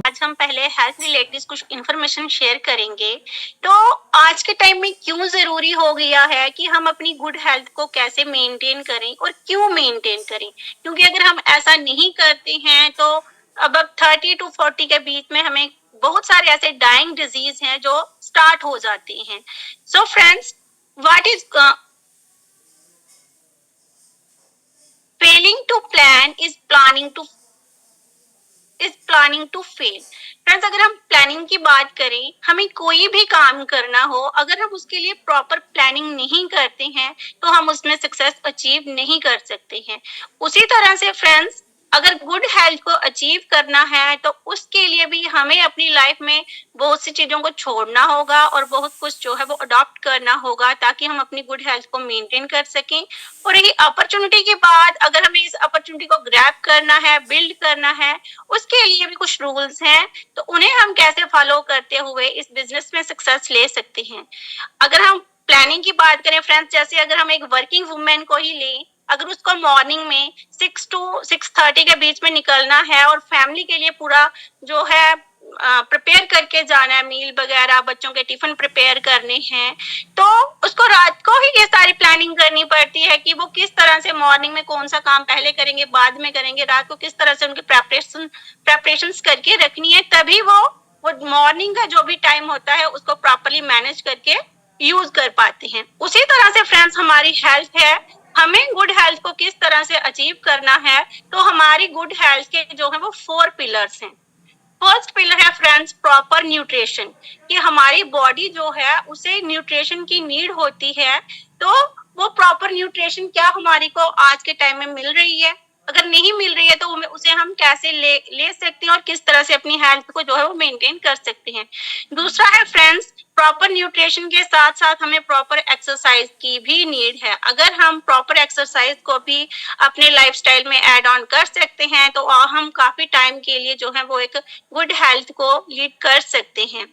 आज हम पहले हेल्थ रिलेटेड कुछ इन्फॉर्मेशन शेयर करेंगे। तो आज के टाइम में क्यों ज़रूरी हो गया है कि हम अपनी गुड हेल्थ को कैसे मेंटेन करें और क्यों मेंटेन करें? क्योंकि अगर हम ऐसा नहीं करते हैं तो अब 30 टू 40 के बीच में हमें बहुत सारे ऐसे डाइंग डिजीज हैं जो स्टार्ट हो जाते हैं। So friends, what is failing to plan is planning to fail. Friends, अगर हम प्लानिंग की बात करें, हमें कोई भी काम करना हो, अगर हम उसके लिए प्रॉपर प्लानिंग नहीं करते हैं तो हम उसमें सक्सेस अचीव नहीं कर सकते हैं। उसी तरह से फ्रेंड्स, अगर गुड हेल्थ को अचीव करना है तो उसके लिए भी हमें अपनी लाइफ में बहुत सी चीजों को छोड़ना होगा और बहुत कुछ जो है वो अडॉप्ट करना होगा ताकि हम अपनी गुड हेल्थ को मेंटेन कर सकें। और यही अपॉर्चुनिटी के बाद अगर हमें इस अपॉर्चुनिटी को ग्रैब करना है, बिल्ड करना है, उसके लिए भी कुछ रूल्स हैं, तो उन्हें हम कैसे फॉलो करते हुए इस बिजनेस में सक्सेस ले सकते हैं। अगर हम प्लानिंग की बात करें फ्रेंड्स, जैसे अगर हम एक वर्किंग वुमेन को ही लें, अगर उसको मॉर्निंग में 6 to 6:30 के बीच में निकलना है और फैमिली के लिए पूरा जो है प्रिपेयर करके जाना है, मील वगैरह, बच्चों के टिफिन प्रिपेयर करने हैं, तो उसको रात को ही ये सारी प्लानिंग करनी पड़ती है कि वो किस तरह से मॉर्निंग में कौन सा काम पहले करेंगे, बाद में करेंगे, रात को किस तरह से उनकी प्रेपरेशंस करके रखनी है, तभी वो मॉर्निंग का जो भी टाइम होता है उसको प्रॉपरली मैनेज करके यूज कर पाते हैं। उसी तरह से फ्रेंड्स, हमारी हेल्थ है, हमें गुड हेल्थ को किस तरह से अचीव करना है, तो हमारी गुड हेल्थ के जो है वो 4 पिलर्स हैं। फर्स्ट पिलर है फ्रेंड्स प्रॉपर न्यूट्रिशन, कि हमारी बॉडी जो है उसे न्यूट्रिशन की नीड होती है। तो वो प्रॉपर न्यूट्रिशन क्या हमारी को आज के टाइम में मिल रही है? अगर नहीं मिल रही है तो उसे हम कैसे ले सकते हैं और किस तरह से अपनी हेल्थ को जो है वो मेंटेन कर सकते हैं। दूसरा है फ्रेंड्स, प्रॉपर न्यूट्रिशन के साथ साथ हमें प्रॉपर एक्सरसाइज की भी नीड है। अगर हम प्रॉपर एक्सरसाइज को भी अपने लाइफस्टाइल में ऐड ऑन कर सकते हैं तो हम काफी टाइम के लिए जो है वो एक गुड हेल्थ को लीड कर सकते हैं।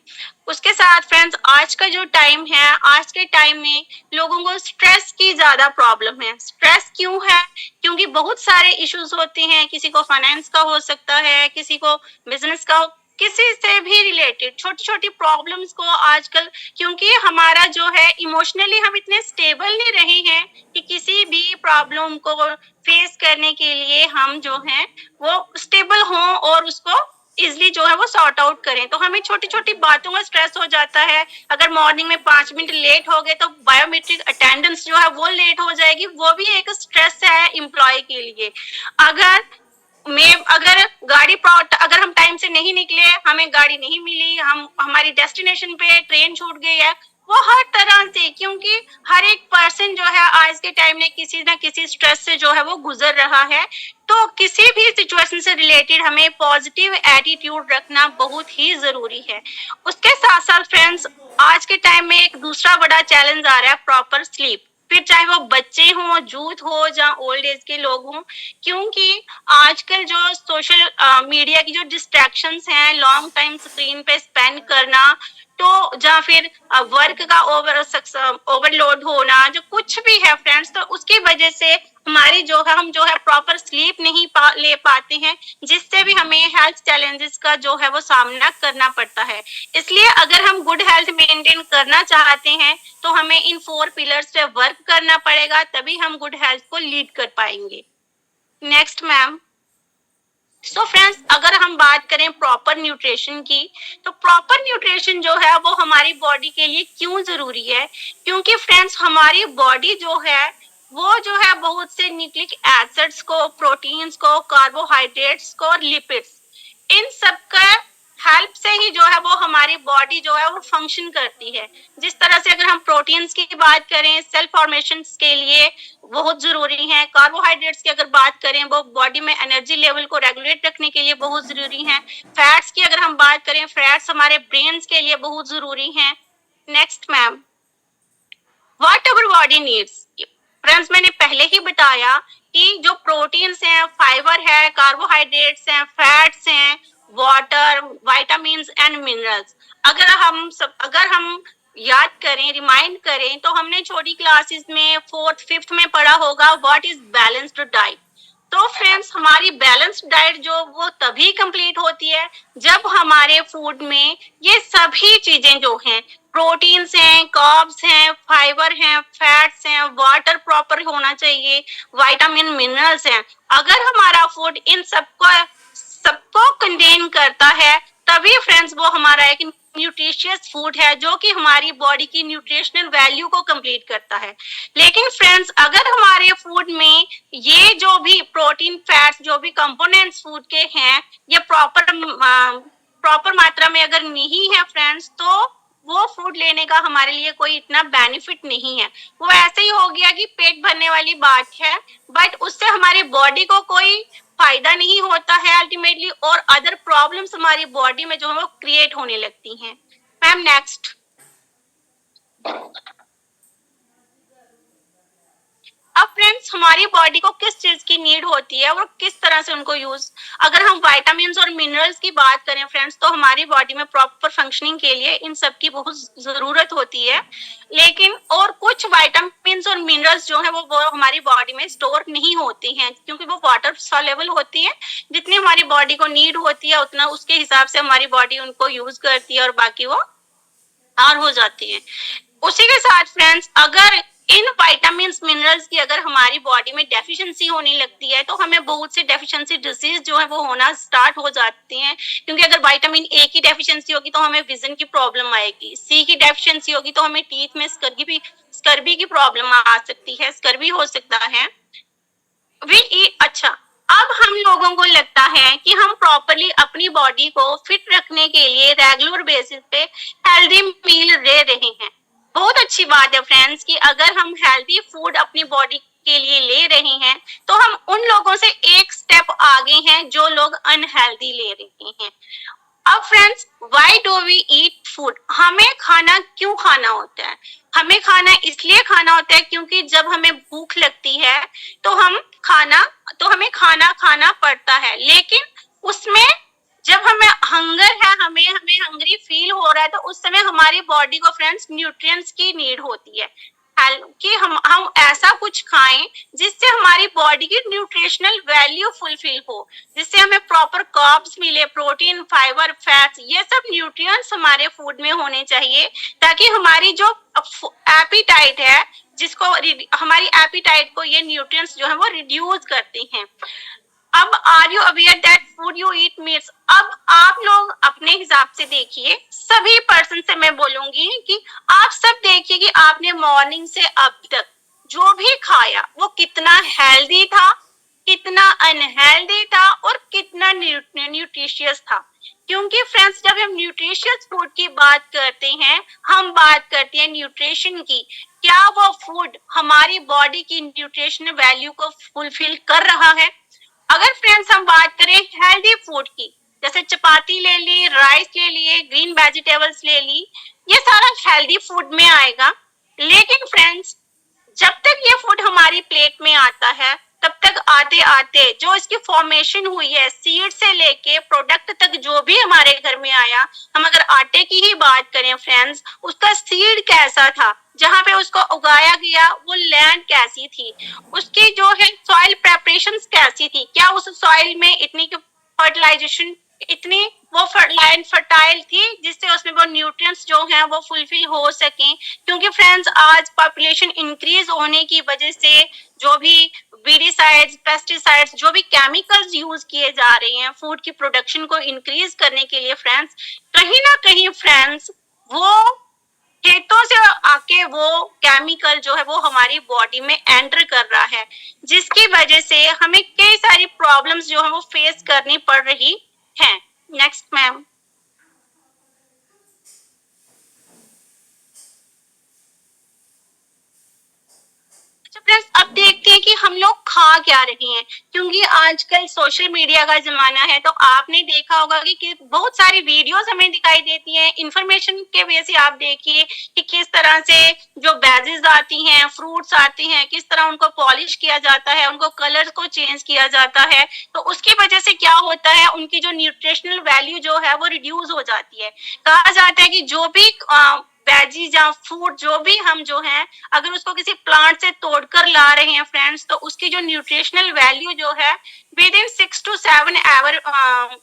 उसके साथ फ्रेंड्स, आज का जो टाइम है, आज के टाइम में लोगों को स्ट्रेस की ज्यादा प्रॉब्लम है। स्ट्रेस क्यों है? क्योंकि बहुत सारे इश्यूज होते हैं, किसी को फाइनेंस का हो सकता है, किसी को बिजनेस का हो, किसी से भी रिलेटेड छोटी छोटी प्रॉब्लम्स को आजकल, क्योंकि हमारा जो है इमोशनली हम इतने स्टेबल नहीं रहे हैं कि किसी भी प्रॉब्लम को फेस करने के लिए हम जो है वो स्टेबल हों और उसको इजली जो है वो सॉर्ट आउट करें। तो हमें छोटी छोटी बातों में स्ट्रेस हो जाता है। अगर मॉर्निंग में 5 मिनट लेट हो गए तो बायोमेट्रिक अटेंडेंस जो है वो लेट हो जाएगी, वो भी एक स्ट्रेस है एम्प्लॉय के लिए। अगर अगर अगर हम टाइम से नहीं निकले, हमें गाड़ी नहीं मिली, हम हमारी डेस्टिनेशन पे ट्रेन छूट गई है, वो हर तरह से, क्योंकि हर एक पर्सन जो है आज के टाइम में किसी ना किसी स्ट्रेस से जो है वो गुजर रहा है। तो किसी भी सिचुएशन से रिलेटेड हमें पॉजिटिव एटीट्यूड रखना बहुत ही जरूरी है। उसके साथ साथ फ्रेंड्स, आज के टाइम में एक दूसरा बड़ा चैलेंज आ रहा है प्रॉपर स्लीप। फिर चाहे वो बच्चे हों, यूथ हो या ओल्ड एज के लोग हों, क्योंकि आजकल जो सोशल मीडिया की जो डिस्ट्रैक्शंस हैं, लॉन्ग टाइम स्क्रीन पे स्पेंड करना, तो या फिर वर्क का ओवरलोड होना, जो कुछ भी है फ्रेंड्स, तो उसकी वजह से हमारी जो है हम जो है प्रॉपर स्लीप नहीं ले पाते हैं, जिससे भी हमें हेल्थ चैलेंजेस का जो है वो सामना करना पड़ता है। इसलिए अगर हम गुड हेल्थ मेंटेन करना चाहते हैं तो हमें इन 4 पिलर्स पे वर्क करना पड़ेगा, तभी हम गुड हेल्थ को लीड कर पाएंगे। Next ma'am. सो फ्रेंड्स, अगर हम बात करें प्रॉपर न्यूट्रिशन की, तो प्रॉपर न्यूट्रिशन जो है वो हमारी बॉडी के लिए क्यों जरूरी है? क्योंकि फ्रेंड्स, हमारी बॉडी जो है वो जो है बहुत से न्यूक्लिक एसिड्स को, प्रोटीन्स को, कार्बोहाइड्रेट्स को और लिपिड्स, इन सब का हेल्प से ही जो है वो हमारी बॉडी जो है वो फंक्शन करती है। जिस तरह से अगर हम प्रोटीन्स की बात करें, सेल फॉर्मेशन के लिए बहुत जरूरी है। कार्बोहाइड्रेट्स की अगर बात करें, वो बॉडी में एनर्जी लेवल को रेगुलेट रखने के लिए बहुत जरूरी है। फैट्स की अगर हम बात करें, फैट्स हमारे ब्रेन के लिए बहुत जरूरी है। Next ma'am, what our body needs. Friends, मैंने पहले ही बताया कि जो प्रोटीन्स हैं, फाइबर है, कार्बोहाइड्रेट्स हैं, फैट्स हैं, वाटर, विटामिन्स एंड मिनरल्स, अगर हम याद करें, रिमाइंड करें, तो हमने छोटी क्लासेस में 4th 5th में पढ़ा होगा व्हाट इज बैलेंस्ड डाइट। तो फ्रेंड्स हमारी बैलेंस्ड डाइट जो वो तभी कंप्लीट होती है जब हमारे फूड में ये सभी चीजें जो हैं, प्रोटीन्स हैं, कार्ब्स हैं, फाइबर हैं, फैट्स हैं, वाटर प्रॉपर होना चाहिए, विटामिन मिनरल्स हैं। अगर हमारा फूड इन सबको सबको कंटेन करता है तभी फ्रेंड्स वो हमारा एक न्यूट्रिशियस फूड है जो कि हमारी बॉडी की न्यूट्रिशनल वैल्यू को कंप्लीट करता है। लेकिन फ्रेंड्स अगर हमारे फूड में ये जो भी प्रोटीन फैट्स जो भी कंपोनेंट्स फूड के हैं ये प्रॉपर मात्रा में अगर नहीं है फ्रेंड्स तो वो फूड लेने का हमारे लिए कोई इतना बेनिफिट नहीं है। वो ऐसे ही हो गया कि पेट भरने वाली बात है, बट उससे हमारी बॉडी को कोई फायदा नहीं होता है अल्टीमेटली, और अदर प्रॉब्लम्स हमारी बॉडी में जो है वो क्रिएट होने लगती हैं। Ma'am next. अब फ्रेंड्स हमारी बॉडी को किस चीज की नीड होती है और किस तरह से उनको यूज, अगर हम विटामिन्स और मिनरल्स की बात करें फ्रेंड्स तो हमारी बॉडी में प्रॉपर फंक्शनिंग के लिए इन सब की बहुत जरूरत होती है। लेकिन और कुछ विटामिन्स और मिनरल्स जो है वो हमारी बॉडी में स्टोर नहीं होती हैं क्योंकि वो वाटर सॉल्युबल होती है। जितनी हमारी बॉडी को नीड होती है उतना उसके हिसाब से हमारी बॉडी उनको यूज करती है और बाकी वो और हो जाती है। उसी के साथ फ्रेंड्स अगर इन विटामिन्स मिनरल्स की अगर हमारी बॉडी में डेफिशिएंसी होने लगती है तो हमें बहुत सी डेफिशिएंसी डिजीज जो है वो होना स्टार्ट हो जाती हैं। क्योंकि अगर विटामिन ए की डेफिशिएंसी होगी तो हमें विजन की प्रॉब्लम आएगी, सी की डेफिशिएंसी होगी तो हमें टीथ में स्कर्वी की प्रॉब्लम आ सकती है, स्कर्वी हो सकता है। अच्छा, अब हम लोगों को लगता है कि हम प्रॉपरली अपनी बॉडी को फिट रखने के लिए रेगुलर बेसिस पे हेल्दी मील ले रहे हैं। बहुत अच्छी बात है फ्रेंड्स कि अगर हम हेल्दी फूड अपनी बॉडी के लिए ले रहे हैं तो हम उन लोगों से एक स्टेप आगे हैं जो लोग अनहेल्दी ले रहे हैं। अब friends why do we eat food, हमें खाना क्यों खाना होता है? हमें खाना इसलिए खाना होता है क्योंकि जब हमें भूख लगती है तो हमें खाना खाना पड़ता है। लेकिन उसमें जब हमें हंगर है, हमें हंगरी फील हो रहा है तो उस समय हमारी बॉडी को फ्रेंड्स न्यूट्रिएंट्स की नीड होती है कि हम ऐसा कुछ खाएं जिससे हमारी बॉडी की न्यूट्रिशनल वैल्यू फुलफिल हो, जिससे हमें प्रॉपर कार्ब्स मिले, प्रोटीन, फाइबर, फैट्स, ये सब न्यूट्रिएंट्स हमारे फूड में होने चाहिए ताकि हमारी जो एपिटाइट है जिसको हमारी एपिटाइट को ये न्यूट्रिएंट्स जो है वो रिड्यूस करते हैं। अब are you aware that food you eat meets, अब आप लोग अपने हिसाब से देखिए, सभी पर्सन से मैं बोलूंगी कि आप सब देखिए कि आपने मॉर्निंग से अब तक जो भी खाया वो कितना हेल्दी था, कितना अनहेल्दी था और कितना न्यूट्रिशियस था। क्योंकि फ्रेंड्स जब हम न्यूट्रिशियस फूड की बात करते हैं हम बात करते हैं न्यूट्रिशन की, क्या वो फूड हमारी बॉडी की न्यूट्रिशनल वैल्यू को फुलफिल कर रहा है? अगर फ्रेंड्स हम बात करें हेल्दी फूड की, जैसे चपाती ले ली, राइस ले लिए, ग्रीन वेजिटेबल्स ले ली, ये सारा हेल्दी फूड में आएगा। लेकिन फ्रेंड्स जब तक ये फूड हमारी प्लेट में आता है तब तक आते आते जो इसकी फॉर्मेशन हुई है सीड से लेके प्रोडक्ट तक जो भी हमारे घर में आया, हम अगर आटे की ही बात करें फ्रेंड्स, उसका सीड कैसा था, जहाँ पे उसको उगाया गया वो लैंड कैसी थी, उसकी जो है सॉइल प्रेपरेशन कैसी थी, क्या उस सॉइल में इतनी फर्टिलाइजेशन, इतनी वो लैंड फर्टाइल थी जिससे उसमें वो न्यूट्रिएंट्स जो हैं वो फुलफिल हो सके। क्योंकि फ्रेंड्स आज पॉपुलेशन इंक्रीज होने की वजह से जो भी वीडिसाइड्स, पेस्टिसाइड्स, जो भी केमिकल्स यूज किए जा रहे हैं फूड की प्रोडक्शन को इंक्रीज करने के लिए फ्रेंड्स, कहीं ना कहीं फ्रेंड्स वो खेतों से आके वो केमिकल जो है वो हमारी बॉडी में एंटर कर रहा है, जिसकी वजह से हमें कई सारी प्रॉब्लम्स जो है वो फेस करनी पड़ रही हैं। Next ma'am. फ्रेंड्स अब देखते हैं कि हम लोग खा क्या रहे हैं, क्योंकि आजकल सोशल मीडिया का जमाना है तो आपने देखा होगा कि बहुत सारी वीडियोस हमें दिखाई देती हैं। इंफॉर्मेशन के वजह से आप देखिए कि किस तरह से जो वेजेस आती हैं, फ्रूट्स आते हैं, किस तरह उनको पॉलिश किया जाता है, उनको कलर को चेंज किया जाता है, तो उसकी वजह से क्या होता है उनकी जो न्यूट्रिशनल वैल्यू जो है वो रिड्यूस हो जाती है। कहा जाता है कि जो भी वेजीज या फूड जो भी हम जो है अगर उसको किसी प्लांट से तोड़कर ला रहे हैं फ्रेंड्स, तो उसकी जो न्यूट्रिशनल वैल्यू जो है विद इन 6 to 7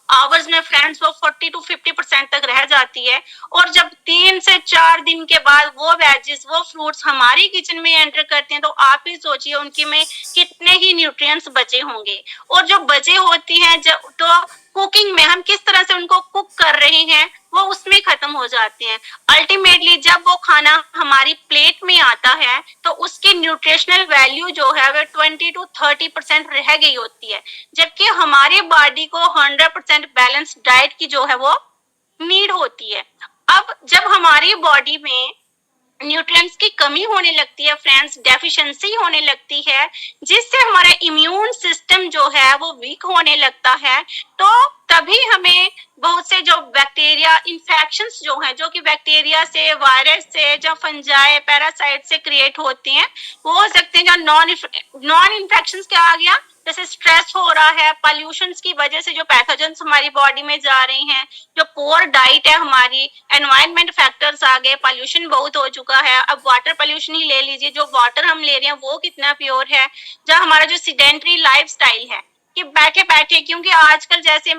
आवर्स में फ्रेंड्स वो 40 to 50% तक रह जाती है। और जब 3 से 4 दिन के बाद वो वेजेस वो फ्रूट्स हमारी किचन में एंटर करते हैं, तो आप ही सोचिए उनकी में कितने ही न्यूट्रिएंट्स बचे होंगे। और जो बचे होती हैं जब तो कुकिंग में हम किस तरह से उनको कुक कर रहे हैं वो उसमें खत्म हो जाते हैं। अल्टीमेटली जब वो खाना हमारी प्लेट में आता है तो उसकी न्यूट्रिशनल वैल्यू जो है वो 20 to 30% रह गई होती है, जबकि हमारी बॉडी को 100% बैलेंस डाइट की जो है वो नीड होती है। अब जब हमारी बॉडी में न्यूट्रिएंट्स की कमी होने लगती है फ्रेंड्स, डेफिशिएंसी होने लगती है, जिससे हमारा इम्यून सिस्टम जो है वो वीक होने लगता है, तो तभी हमें बहुत से जो बैक्टीरिया इन्फेक्शंस जो हैं, जो कि बैक्टीरिया से, वायरस से, जो फंजाई पैरासाइट से क्रिएट होते हैं, वो हो सकते हैं। जो नॉन इन्फेक्शंस क्या आ गया, जैसे स्ट्रेस हो रहा है, पॉल्यूशन की वजह से जो पैथोजेंस हमारी बॉडी में जा रहे हैं, जो पुअर डाइट है हमारी, एनवायरमेंट फैक्टर्स आ गए, पॉल्यूशन बहुत हो चुका है। अब वाटर पॉल्यूशन ही ले लीजिए, जो वाटर हम ले रहे हैं वो कितना प्योर है। जहाँ हमारा जो सीडेंटरी लाइफस्टाइल है कि बैठे बैठे, क्योंकि आजकल जैसे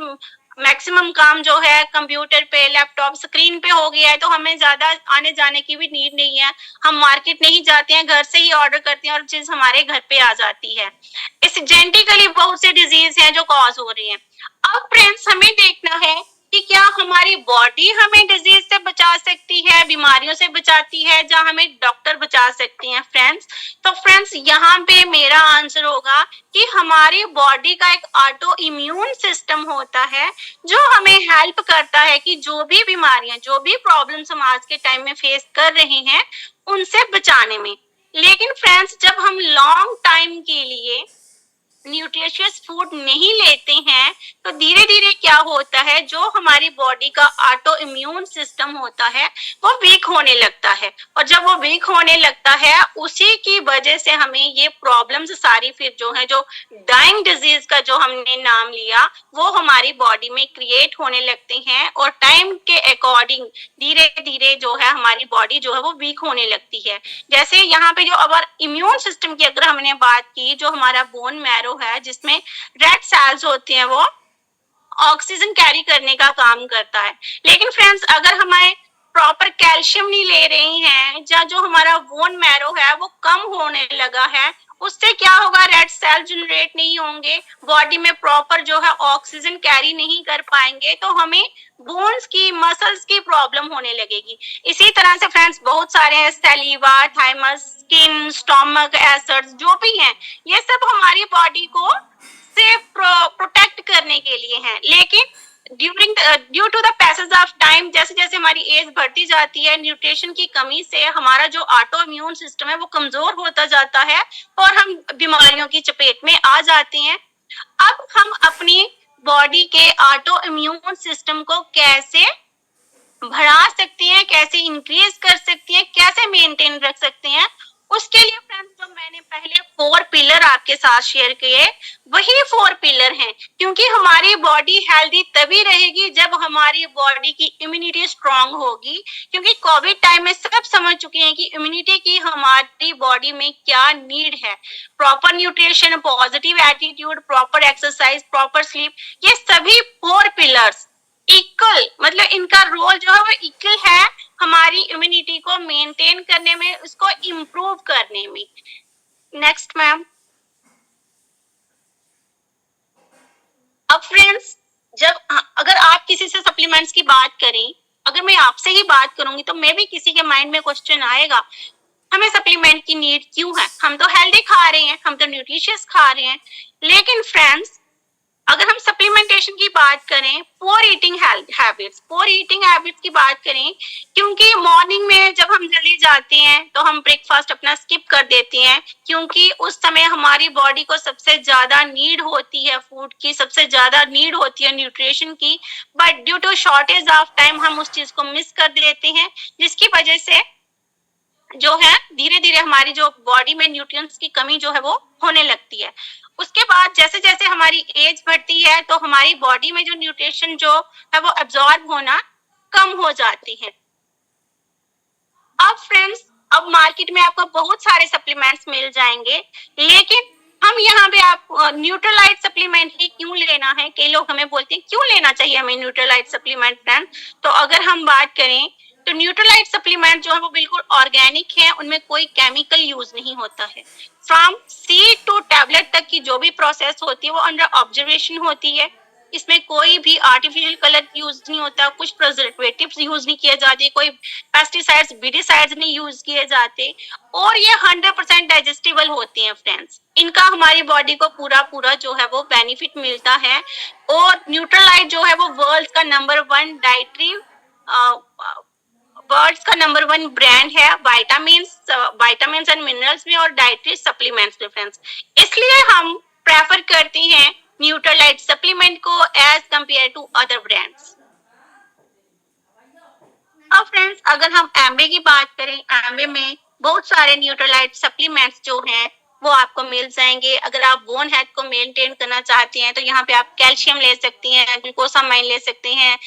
मैक्सिमम काम जो है कंप्यूटर पे, लैपटॉप स्क्रीन पे हो गया है, तो हमें ज्यादा आने जाने की भी नीड नहीं है। हम मार्केट नहीं जाते हैं, घर से ही ऑर्डर करते हैं और चीज हमारे घर पे आ जाती है। इस जेनेटिकली बहुत से डिजीज हैं जो कॉज हो रही हैं। अब फ्रेंड्स हमें देखना है कि क्या हमारी बॉडी हमें डिजीज से बचा सकती है, बीमारियों से बचाती है, या हमें डॉक्टर बचा सकती हैं फ्रेंड्स। तो फ्रेंड्स यहाँ पे मेरा आंसर होगा कि हमारी बॉडी का एक ऑटो इम्यून सिस्टम होता है जो हमें हेल्प करता है कि जो भी बीमारियां, जो भी प्रॉब्लम्स हम आज के टाइम में फेस कर रहे हैं उनसे बचाने में। लेकिन फ्रेंड्स जब हम लॉन्ग टाइम के लिए न्यूट्रिशियस फूड नहीं लेते हैं तो धीरे धीरे क्या होता है, जो हमारी बॉडी का ऑटो इम्यून सिस्टम होता है वो वीक होने लगता है। और जब वो वीक होने लगता है उसी की वजह से हमें ये प्रॉब्लम्स सारी फिर जो है, जो डाइंग डिजीज का जो हमने नाम लिया, वो हमारी बॉडी में क्रिएट होने लगते हैं। और टाइम के अकॉर्डिंग धीरे धीरे जो है हमारी बॉडी जो है वो वीक होने लगती है। जैसे यहाँ पे जो अगर इम्यून सिस्टम की अगर हमने बात की, जो हमारा बोन मैरो है जिसमें रेड सेल्स होते हैं, वो ऑक्सीजन कैरी करने का काम करता है। लेकिन फ्रेंड्स अगर हमें प्रॉपर कैल्शियम नहीं ले रहे हैं, या जो हमारा बोन मैरो है वो कम होने लगा है, उससे क्या होगा, रेड सेल जनरेट नहीं होंगे, बॉडी में प्रॉपर जो है ऑक्सीजन कैरी नहीं कर पाएंगे, तो हमें बोन्स की, मसल्स की प्रॉब्लम होने लगेगी। इसी तरह से फ्रेंड्स बहुत सारे हैं, सैलिवा, थाइमस, स्किन, स्टोमक एसिड्स जो भी हैं, ये सब हमारी बॉडी को से प्रोटेक्ट करने के लिए हैं। लेकिन due to the passage of time, जैसे जैसे हमारी एज बढ़ती जाती है, न्यूट्रिशन की कमी से हमारा जो ऑटो इम्यून सिस्टम है वो कमजोर होता जाता है और हम बीमारियों की चपेट में आ जाते हैं। अब हम अपनी बॉडी के ऑटो इम्यून सिस्टम को कैसे बढ़ा सकते हैं, कैसे इंक्रीज कर सकते हैं, कैसे मेंटेन रख सकते हैं, उसके लिए फ्रेंड्स जो मैंने पहले 4 पिलर आपके साथ शेयर किए, वही 4 पिलर हैं। क्योंकि हमारी बॉडी हेल्दी तभी रहेगी जब हमारी बॉडी की इम्यूनिटी स्ट्रांग होगी। क्योंकि कोविड टाइम में सब समझ चुके हैं कि इम्यूनिटी की हमारी बॉडी में क्या नीड है। Proper nutrition, positive attitude, proper exercise, proper sleep, ये सभी 4 पिलर्स इक्वल, मतलब इनका रोल जो है वो इक्वल है हमारी इम्यूनिटी को मेंटेन करने में, उसको इम्प्रूव करने में। Next ma'am. अब फ्रेंड्स जब अगर आप किसी से सप्लीमेंट्स की बात करें, अगर मैं आपसे ही बात करूंगी तो मे भी किसी के माइंड में क्वेश्चन आएगा, हमें सप्लीमेंट की नीड क्यों है, हम तो हेल्दी खा रहे हैं, हम तो न्यूट्रिशियस खा रहे हैं। लेकिन फ्रेंड्स अगर हम सप्लीमेंटेशन की बात करें, पुअर ईटिंग हैबिट्स की बात करें, क्योंकि मॉर्निंग में जब हम जल्दी जाते हैं तो हम ब्रेकफास्ट अपना स्किप कर देते हैं, क्योंकि उस समय हमारी बॉडी को सबसे ज्यादा नीड होती है फूड की, सबसे ज्यादा नीड होती है न्यूट्रिशन की। But due to shortage of time हम उस चीज को मिस कर देते हैं, जिसकी वजह से जो है धीरे धीरे हमारी जो बॉडी में न्यूट्रिएंट्स की कमी जो है वो होने लगती है। उसके बाद जैसे जैसे हमारी एज बढ़ती है तो हमारी बॉडी में जो न्यूट्रिशन जो है वो एब्जॉर्ब होना कम हो जाती है। अब फ्रेंड्स, अब मार्केट में आपको बहुत सारे सप्लीमेंट्स मिल जाएंगे, लेकिन हम यहाँ पे आप न्यूट्रलाइट सप्लीमेंट ही क्यों लेना है? कई लोग हमें बोलते हैं क्यों लेना चाहिए हमें न्यूट्रलाइट सप्लीमेंट फ्रेंड। तो अगर हम बात करें तो न्यूट्रलाइट सप्लीमेंट जो है वो बिल्कुल ऑर्गेनिक है, उनमें कोई केमिकल यूज नहीं होता है। फ्रॉम सीड टू टैबलेट तक की जो भी प्रोसेस होती है वो अंडर ऑब्जर्वेशन होती है। इसमें कोई भी आर्टिफिशियल कलर यूज नहीं होता, कुछ प्रिजर्वेटिव्स यूज नहीं किए जाते, कोई पेस्टिसाइड्स विडिसाइड्स नहीं यूज किए जाते, और ये 100% डाइजेस्टिबल होते हैं फ्रेंड्स। इनका हमारी बॉडी को पूरा पूरा जो है वो बेनिफिट मिलता है। और न्यूट्रलाइट जो है वो वर्ल्ड का नंबर 1 डाइटरी वर्ल्ड का नंबर 1 ब्रांड है विटामिन्स एंड मिनरल्स में और डाइटरी सप्लीमेंट्स में फ्रेंड्स। इसलिए हम प्रेफर करते हैं न्यूट्रलाइट सप्लीमेंट को as compare to other brands. अब फ्रेंड्स, अगर हम एम्बे की बात करें, एम्बे में बहुत सारे न्यूट्रलाइट सप्लीमेंट्स जो हैं वो आपको मिल जाएंगे। अगर आप बोन हेल्थ को मेंटेन करना चाहते हैं तो यहाँ पे आप कैल्शियम ले सकती हैं, ग्लूकोसामाइन ले सकते हैं,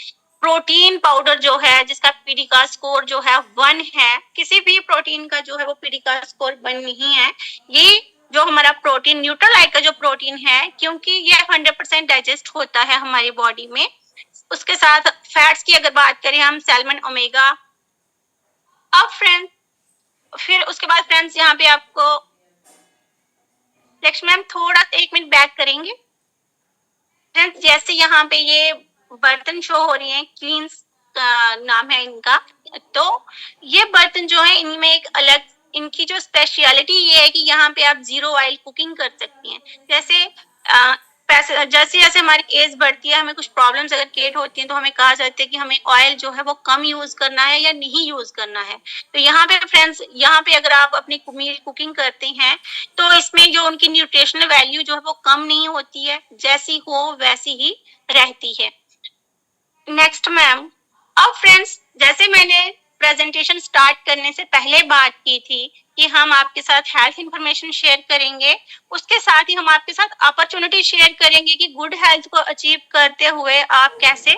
प्रोटीन पाउडर जो है जिसका पीडी का स्कोर जो है 1 है। किसी भी प्रोटीन का जो है वो पीडी का स्कोर 1 नहीं है। ये जो हमारा प्रोटीन न्यूट्रलाइट का जो प्रोटीन है, क्योंकि ये 100% डाइजेस्ट होता है हमारी बॉडी में। उसके साथ फैट्स की अगर बात करें हम, सैल्मन ओमेगा। अब फ्रेंड, फिर उसके बाद फ्रेंड्स यहाँ पे आपको नेक्स्ट मैम थोड़ा 1 मिनट बैक करेंगे फ्रेंड्स। जैसे यहाँ पे ये बर्तन शो हो रही है, क्वींस नाम है इनका। तो ये बर्तन जो है इनमें एक अलग, इनकी जो स्पेशलिटी ये है कि यहाँ पे आप 0 ऑयल कुकिंग कर सकती हैं। जैसे जैसे जैसे हमारी एज बढ़ती है, हमें कुछ प्रॉब्लम्स अगर क्रिएट होती हैं तो हमें कहा जाता है कि हमें ऑयल जो है वो कम यूज करना है या नहीं यूज करना है। तो यहाँ पे फ्रेंड्स, यहाँ पे अगर आप अपनी कुकिंग करते हैं तो इसमें जो उनकी न्यूट्रिशनल वैल्यू जो है वो कम नहीं होती है, जैसी हो वैसी ही रहती है। नेक्स्ट मैम, अब फ्रेंड्स, जैसे मैंने प्रेजेंटेशन स्टार्ट करने से पहले बात की थी कि हम आपके साथ हेल्थ इंफॉर्मेशन शेयर करेंगे, उसके साथ ही हम आपके साथ अपॉर्चुनिटी शेयर करेंगे कि गुड हेल्थ को अचीव करते हुए आप कैसे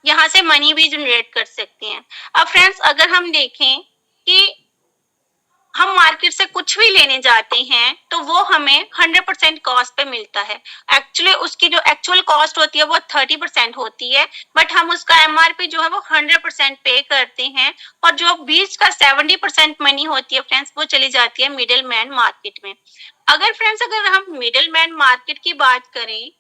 यहाँ से मनी भी जनरेट कर सकते हैं। अब फ्रेंड्स, अगर हम देखें कि हम मार्केट से कुछ भी लेने जाते हैं तो वो हमें 100% कॉस्ट पे मिलता है। एक्चुअली उसकी जो एक्चुअल कॉस्ट होती है वो 30% होती है, बट हम उसका एमआरपी जो है वो 100% पे करते हैं, और जो बीच का 70% मनी होती है फ्रेंड्स वो चली जाती है मिडिल मैन मार्केट में। अगर फ्रेंड्स, अगर हम मिडिल मैन मार्केट की बात करें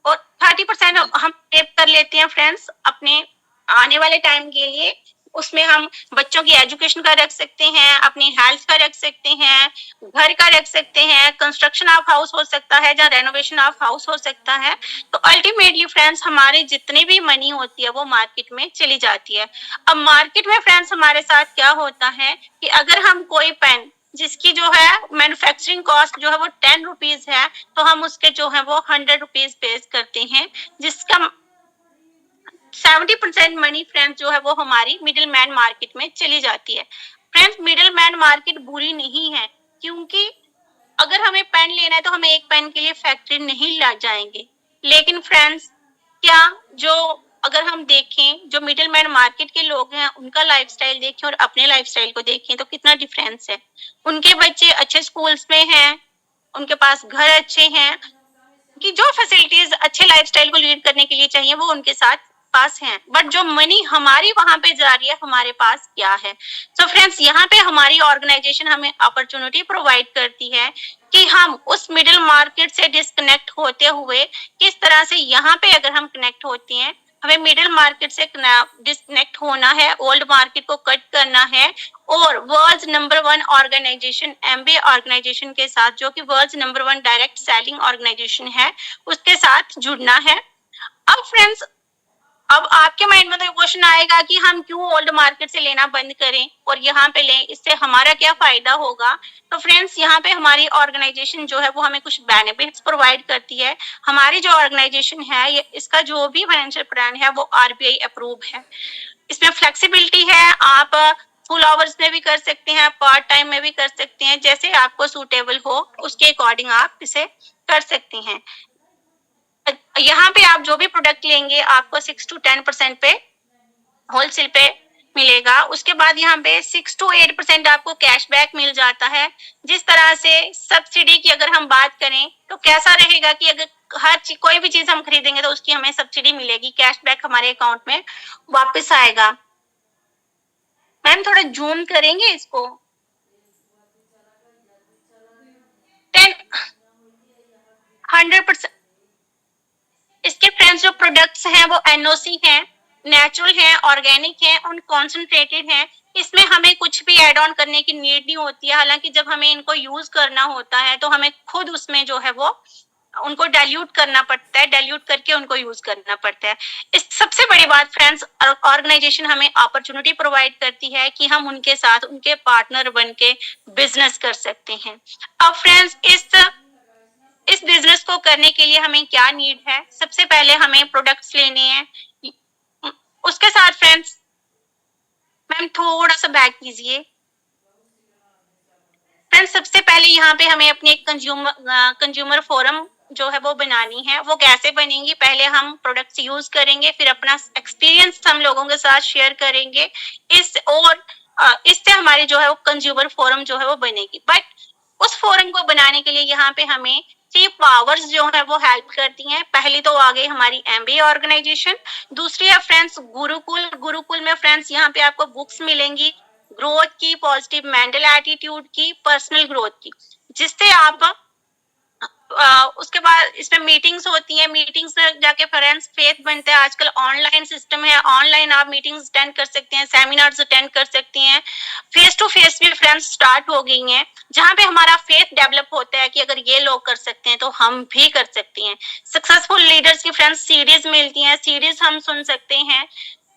और 30% हम सेव कर लेते हैं फ्रेंड्स अपने आने वाले टाइम के लिए, उसमें हम बच्चों की एजुकेशन का रख सकते हैं, अपनी हेल्थ का रख सकते हैं, घर का रख सकते हैं, कंस्ट्रक्शन ऑफ हाउस हो सकता है या रेनोवेशन ऑफ हाउस हो सकता है। तो अल्टीमेटली फ्रेंड्स, हमारी जितनी भी मनी होती है वो मार्केट में चली जाती है। अब मार्केट में फ्रेंड्स हमारे साथ क्या होता है कि अगर हम कोई पेन जिसकी जो है मैन्युफैक्चरिंग कॉस्ट जो है वो 10 रुपीज है, तो हम उसके जो है वो 100 रुपीज पे करते हैं, जिसका 70% मनी फ्रेंड्स जो है वो हमारी मिडिल मैन मार्केट में चली जाती है। फ्रेंड्स, मिडिल मैन मार्केट बुरी नहीं है, क्योंकि अगर हमें पेन लेना है तो हमें एक पेन के लिए फैक्ट्री नहीं ला जाएंगे। लेकिन फ्रेंड्स, क्या जो अगर हम देखें जो मिडिल मैन मार्केट के लोग हैं उनका लाइफस्टाइल देखें और अपने लाइफस्टाइल को देखें तो कितना डिफरेंस है। उनके बच्चे अच्छे स्कूल्स में हैं, उनके पास घर अच्छे हैं, कि जो फैसिलिटीज अच्छे लाइफस्टाइल को लीड करने के लिए चाहिए वो उनके साथ पास हैं, बट जो मनी हमारी वहां पे जा रही है हमारे पास क्या है। तो फ्रेंड्स, यहाँ पे हमारी ऑर्गेनाइजेशन हमें अपॉर्चुनिटी प्रोवाइड करती है कि हम उस मिडिल मार्केट से डिस्कनेक्ट होते हुए किस तरह से यहाँ पे अगर हम कनेक्ट होते हैं, हमें मिडिल मार्केट से डिस्कनेक्ट होना है, ओल्ड मार्केट को कट करना है और world number 1 organisation Amway organisation के साथ, जो कि world number 1 direct selling organisation है, उसके साथ जुड़ना है। अब फ्रेंड्स, अब आपके माइंड में तो क्वेश्चन आएगा कि हम क्यों ओल्ड मार्केट से लेना बंद करें और यहाँ पे लें, इससे हमारा क्या फायदा होगा। तो फ्रेंड्स, यहाँ पे हमारी ऑर्गेनाइजेशन जो है वो हमें कुछ बेनिफिट्स प्रोवाइड करती है। हमारी जो ऑर्गेनाइजेशन है ये इसका जो भी फाइनेंशियल प्लान है वो आरबीआई अप्रूव है। इसमें फ्लेक्सिबिलिटी है, आप फुल आवर्स में भी कर सकते हैं, पार्ट टाइम में भी कर सकते हैं, जैसे आपको सूटेबल हो उसके अकॉर्डिंग आप इसे कर सकते हैं। यहाँ पे आप जो भी प्रोडक्ट लेंगे आपको 6 to 10% पे होलसेल पे मिलेगा। उसके बाद यहाँ पे 6 to 8% आपको कैशबैक मिल जाता है। जिस तरह से सब्सिडी की अगर हम बात करें तो कैसा रहेगा कि अगर कोई भी चीज हम खरीदेंगे तो उसकी हमें सब्सिडी मिलेगी, कैशबैक हमारे अकाउंट में वापस आएगा। मैम थोड़ा जूम करेंगे इसको। 100%। इसके फ्रेंड्स जो प्रोडक्ट्स हैं वो एनओसी हैं, नेचुरल हैं, ऑर्गेनिक हैं और कॉन्सेंट्रेटेड हैं। इसमें हमें कुछ भी ऐड ऑन करने की नीड नहीं होती है। हालांकि जब हमें इनको यूज करना होता है तो हमें खुद उसमें जो है वो उनको डाइल्यूट करना पड़ता है, डाइल्यूट करके उनको यूज करना पड़ता है। इस सबसे बड़ी बात फ्रेंड्स, ऑर्गेनाइजेशन हमें अपॉर्चुनिटी प्रोवाइड करती है कि हम उनके साथ उनके पार्टनर बन के बिजनेस कर सकते हैं। अब फ्रेंड्स इस बिजनेस को करने के लिए हमें क्या नीड है? सबसे पहले हमें प्रोडक्ट्स लेने हैं। उसके साथ फ्रेंड्स, मैम थोड़ा सा बैक कीजिए। फ्रेंड्स सबसे पहले यहाँ पे हमें अपनी एक कंज्यूमर फोरम जो है वो बनानी है। वो कैसे बनेंगी? पहले हम प्रोडक्ट्स यूज करेंगे, फिर अपना एक्सपीरियंस हम लोगों के साथ शेयर करेंगे। इससे हमारी जो है वो कंज्यूमर फोरम जो है वो बनेगी। बट उस फोरम को बनाने के लिए यहाँ पे हमें 3 पावर्स जो है वो हेल्प करती हैं। पहली तो आ गई हमारी एमबीए ऑर्गेनाइजेशन, दूसरी है फ्रेंड्स गुरुकुल। गुरुकुल में फ्रेंड्स यहाँ पे आपको बुक्स मिलेंगी ग्रोथ की, पॉजिटिव मेंटल एटीट्यूड की, पर्सनल ग्रोथ की, जिससे आप उसके बाद इसमें मीटिंग्स होती हैं। मीटिंग्स में जाके फ्रेंड्स फेथ बनते हैं। आजकल ऑनलाइन सिस्टम है, ऑनलाइन आप मीटिंग्स अटेंड कर सकते हैं, सेमिनार्स अटेंड कर सकती हैं। फेस टू फेस भी फ्रेंड्स स्टार्ट हो गई हैं, जहाँ पे हमारा फेथ डेवलप होता है कि अगर ये लोग कर सकते हैं तो हम भी कर सकते हैं। सक्सेसफुल लीडर्स की फ्रेंड्स सीरीज मिलती हैं, सीरीज हम सुन सकते हैं।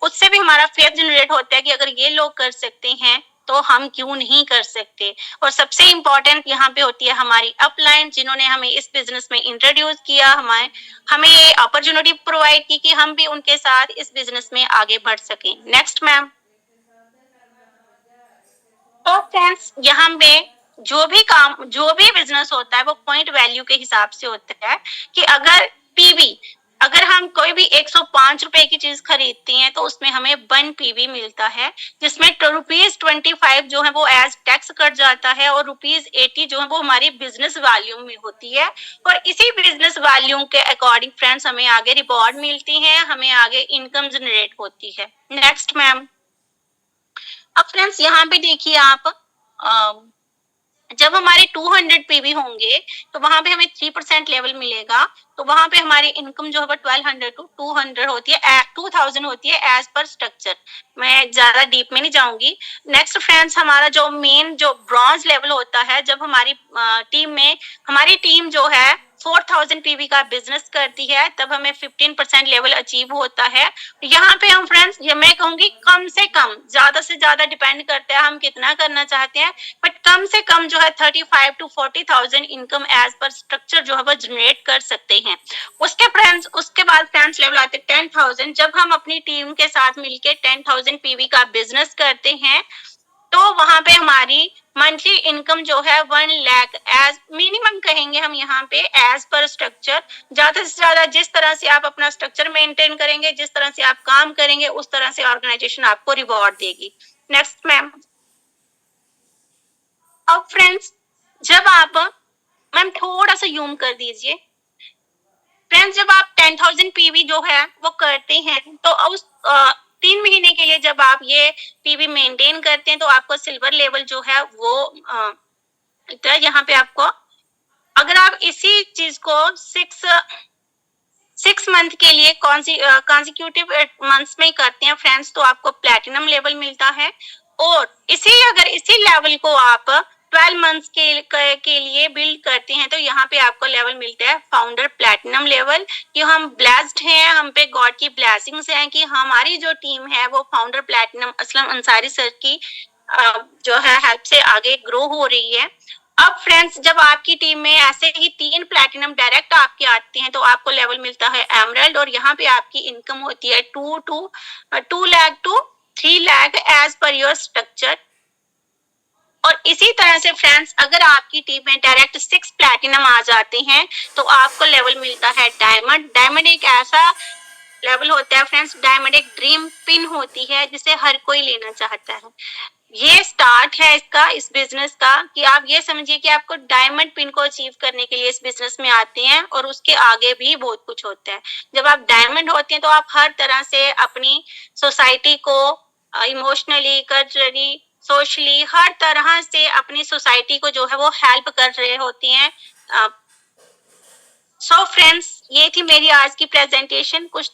उससे भी हमारा फेथ जनरेट होता है कि अगर ये लोग कर सकते हैं तो हम क्यों नहीं कर सकते। और सबसे इम्पोर्टेंट यहाँ पे होती है हमारी अपलाइन, जिन्होंने हमें इस बिजनेस में इंट्रोड्यूस किया, हमें ये अपॉर्चुनिटी प्रोवाइड की कि हम भी उनके साथ इस बिजनेस में आगे बढ़ सकें। Next ma'am. तो फ्रेंड्स यहाँ पे जो भी बिजनेस होता है वो पॉइंट वैल्यू के हिसाब से होता है कि अगर हम कोई भी 105 रुपए की चीज खरीदते हैं तो उसमें हमें 1 पीवी मिलता है, जिसमें ₹25 जो है वो एज टैक्स कट जाता है और ₹80 जो है वो हमारी बिजनेस वैल्यू में होती है। और इसी बिजनेस वैल्यू के अकॉर्डिंग फ्रेंड्स हमें आगे रिवॉर्ड मिलती है, हमें आगे इनकम जनरेट होती है। Next ma'am. अब फ्रेंड्स यहाँ पे देखिए आप, जब हमारे 200 पीवी होंगे तो वहां पे हमें 3% लेवल मिलेगा। तो वहां पे हमारी इनकम जो है 1200 टू 200 होती है, 2000 होती है एज पर स्ट्रक्चर। मैं ज्यादा डीप में नहीं जाऊंगी। नेक्स्ट फ्रेंड्स, हमारा जो मेन जो ब्रॉन्ज लेवल होता है, जब हमारी टीम जो है 4000 पीवी का बिजनेस करती है, तब हमें 15% लेवल अचीव होता है। यहाँ पे हम फ्रेंड्स, ये मैं कहूंगी कम से कम, ज्यादा से ज्यादा डिपेंड करता है हम कितना करना चाहते हैं, बट कम से कम जो है 35 to 40,000 income as per structure जो है वो जनरेट कर सकते हैं। उसके बाद फ्रेंड्स लेवल आते हैं 10,000। जब हम अपनी टीम के साथ मिलके 10,000 पीवी का बिजनेस करते हैं तो वहां पे हमारी मंथली इनकम जो है 1 लाख एज मिनिमम कहेंगे हम यहाँ पे एज पर स्ट्रक्चर। ज्यादा से ज्यादा जिस तरह से आप अपना स्ट्रक्चर मेंटेन करेंगे, जिस तरह से आप काम करेंगे, उस तरह से ऑर्गेनाइजेशन आपको रिवॉर्ड देगी। Next ma'am. अब फ्रेंड्स जब आप, मैम थोड़ा सा जूम कर दीजिए। फ्रेंड्स जब आप 10,000 पीवी जो है वो करते हैं तो उस 3 महीने के लिए जब आप ये पीवी मेंटेन करते हैं तो आपको सिल्वर लेवल जो है वो यहाँ पे आपको, अगर आप इसी चीज को 6 मंथ के लिए कॉन्सिक्यूटिव मंथ्स में करते हैं फ्रेंड्स, तो आपको प्लैटिनम लेवल मिलता है। और अगर इसी लेवल को आप 12 मंथ्स के लिए बिल्ड करते हैं तो यहाँ पे आपको लेवल मिलता है फाउंडर प्लैटिनम लेवल। कि हम ब्लेस्ड हैं, हम पे गॉड की ब्लेसिंग्स हैं कि हमारी जो टीम है वो founder platinum Aslam Ansari sir की जो है हेल्प से आगे ग्रो हो रही है। अब फ्रेंड्स जब आपकी टीम में ऐसे ही 3 प्लैटिनम डायरेक्ट आपके आते हैं तो आपको लेवल मिलता है एमरल्ड, और यहाँ पे आपकी इनकम होती है 2 lakh to 3 lakh as per your structure. और इसी तरह से फ्रेंड्स अगर आपकी टीम में डायरेक्ट 6 प्लैटिनम आ जाते हैं तो आपको लेवल मिलता है डायमंड। डायमंड एक ऐसा लेवल होता है फ्रेंड्स, डायमंड एक ड्रीम पिन होती है जिसे हर कोई लेना चाहता है। ये स्टार्ट है इसका, इस बिजनेस का, कि आप ये समझिए कि आपको डायमंड पिन को अचीव करने के लिए इस बिजनेस में आते हैं और उसके आगे भी बहुत कुछ होता है। जब आप डायमंड होते हैं तो आप हर तरह से अपनी सोसाइटी को इमोशनली, कल्चरली, सोशली हर तरह से अपनी सोसाइटी को जो है वो हेल्प कर रहे होते हैं। सो फ्रेंड्स, ये थी मेरी आज की प्रेजेंटेशन। कुछ